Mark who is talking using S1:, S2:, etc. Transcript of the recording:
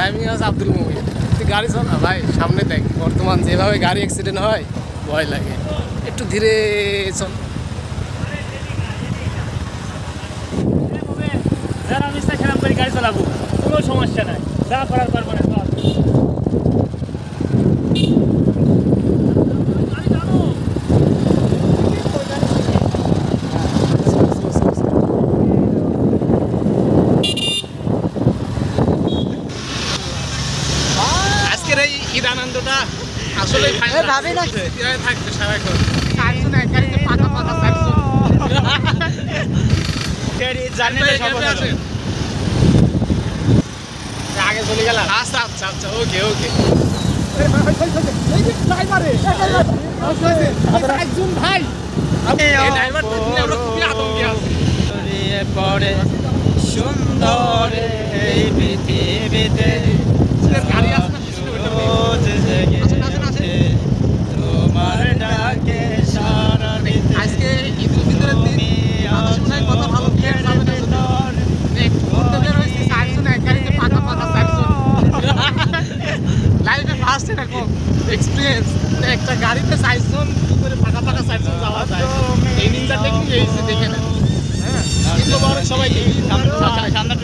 S1: Driving আছে আব্দুল মুমিন। তুই গাড়ি চালা ভাই, সামনে দেখ। বর্তমান যেভাবে গাড়ি অ্যাক্সিডেন্ট হয় ভয় লাগে, একটু ধীরে চল।
S2: আমি খেলাম করে গাড়ি চালাবো, কোনো সমস্যা নাই, যা করার পারবো না।
S1: আজকের এই ঈদ আনন্দটা আসলে ভাবি না থাকবে সারাক্ষণ। আগে চলে গেলাম। আচ্ছা আচ্ছা আচ্ছা, ওকে ওকে।
S3: পরে সুন্দর এই পৃথিবীতে তোমার ডাকে সারা দিতে।
S1: আজকে ঈদ উল ফিতরের দিন আসলে কথা ভালো খেয়ে যাবে না। বন্ধুদের হইছে চারজন এক গাড়িতে পাকা পাকা চারজন। লাইফে ফার্স্ট এরকম এক্সপেরিয়েন্স, একটা গাড়িতে চারজন কি করে পাকা পাকা চারজন যাওয়া যায়। এই নিনজা টেকনিক এই যে দেখে নেন। হ্যাঁ, ঈদ মোবারক সবাইকে।
S3: সামনে